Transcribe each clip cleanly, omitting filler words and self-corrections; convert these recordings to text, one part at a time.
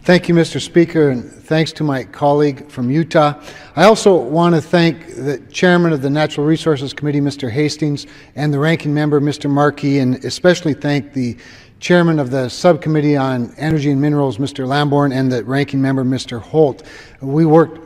Thank you, Mr. Speaker, and thanks to my colleague from Utah. I also want to thank the Chairman of the Natural Resources Committee, Mr. Hastings, and the Ranking Member, Mr. Markey, and especially thank the Chairman of the Subcommittee on Energy and Minerals, Mr. Lambourne, and the Ranking Member, Mr. Holt. We worked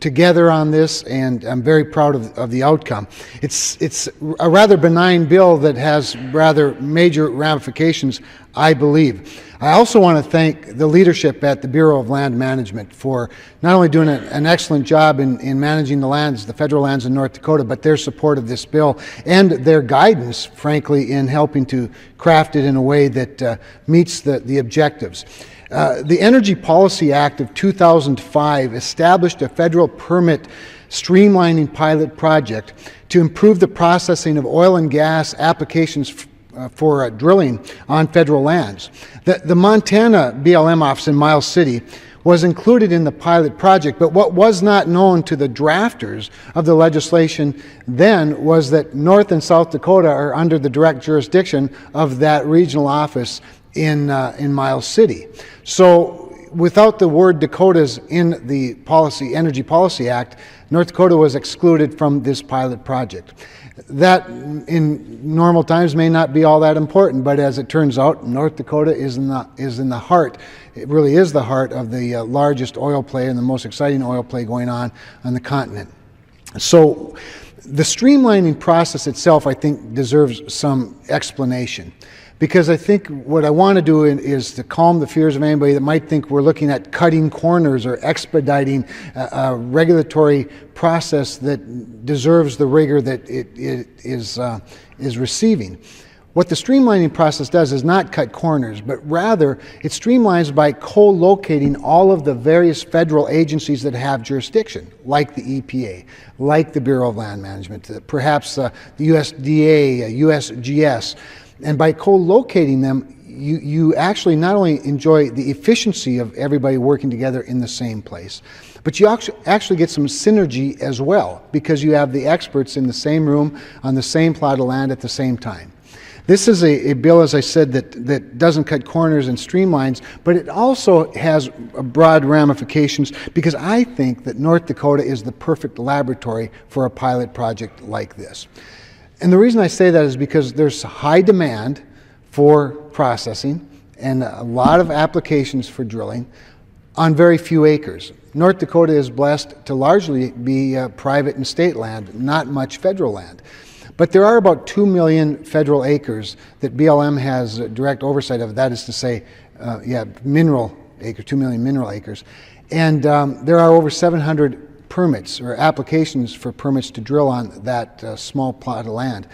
together on this, and I'm very proud of the outcome. It's a rather benign bill that has rather major ramifications, I believe. I also want to thank the leadership at the Bureau of Land Management for not only doing an excellent job in managing the lands, the federal lands in North Dakota, but their support of this bill and their guidance, frankly, in helping to craft it in a way that meets the objectives. The Energy Policy Act of 2005 established a federal permit streamlining pilot project to improve the processing of oil and gas applications for drilling on federal lands. The Montana BLM office in Miles City was included in the pilot project, but what was not known to the drafters of the legislation then was that North and South Dakota are under the direct jurisdiction of that regional office in Miles City. So without the word Dakotas in the Energy Policy Act, North Dakota was excluded from this pilot project. That in normal times may not be all that important, but as it turns out, North Dakota is in the heart. It really is the heart of the largest oil play and the most exciting oil play going on the continent. So the streamlining process itself, I think, deserves some explanation. Because I think what I want to do is to calm the fears of anybody that might think we're looking at cutting corners or expediting a regulatory process that deserves the rigor that it is receiving. What the streamlining process does is not cut corners, but rather it streamlines by co-locating all of the various federal agencies that have jurisdiction, like the EPA, like the Bureau of Land Management, perhaps the USDA, USGS. And by co-locating them, you actually not only enjoy the efficiency of everybody working together in the same place, but you actually get some synergy as well, because you have the experts in the same room on the same plot of land at the same time. This is a bill, as I said, that doesn't cut corners and streamlines, but it also has broad ramifications, because I think that North Dakota is the perfect laboratory for a pilot project like this. And the reason I say that is because there's high demand for processing and a lot of applications for drilling on very few acres. North Dakota is blessed to largely be private and state land, not much federal land. But there are about 2 million federal acres that BLM has direct oversight of. That is to say, mineral acres, 2 million mineral acres. And there are over 700 permits or applications for permits to drill on that small plot of land.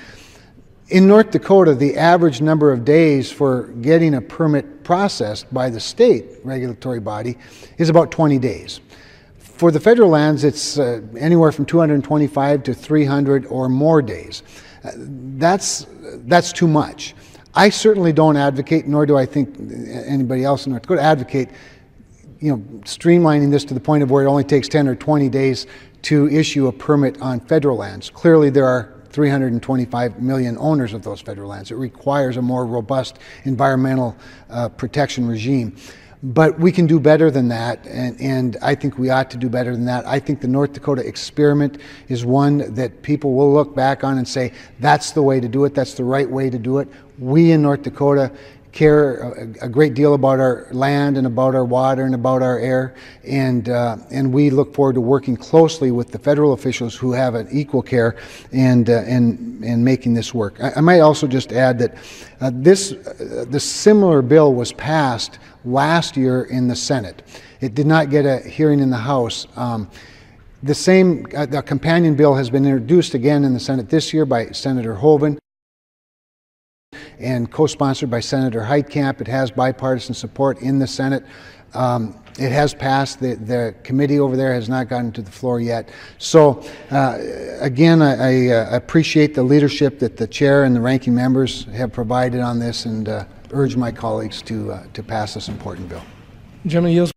In North Dakota, the average number of days for getting a permit processed by the state regulatory body is about 20 days. For the federal lands, it's anywhere from 225 to 300 or more days. That's too much. I certainly don't advocate, nor do I think anybody else in North Dakota advocate streamlining this to the point of where it only takes 10 or 20 days to issue a permit on federal lands. Clearly, there are 325 million owners of those federal lands. It requires a more robust environmental protection regime. But we can do better than that, and I think we ought to do better than that. I think the North Dakota experiment is one that people will look back on and say, that's the way to do it, that's the right way to do it. We in North Dakota care a great deal about our land and about our water and about our air, and we look forward to working closely with the federal officials who have an equal care and making this work. I might also just add that the similar bill was passed last year in the Senate. It did not get a hearing in the House. The companion bill has been introduced again in the Senate this year by Senator Hoeven and co-sponsored by Senator Heitkamp. It has bipartisan support in the Senate. It has passed. The committee over there has not gotten to the floor yet. So again, I appreciate the leadership that the chair and the ranking members have provided on this, and urge my colleagues to pass this important bill. Gentleman yields.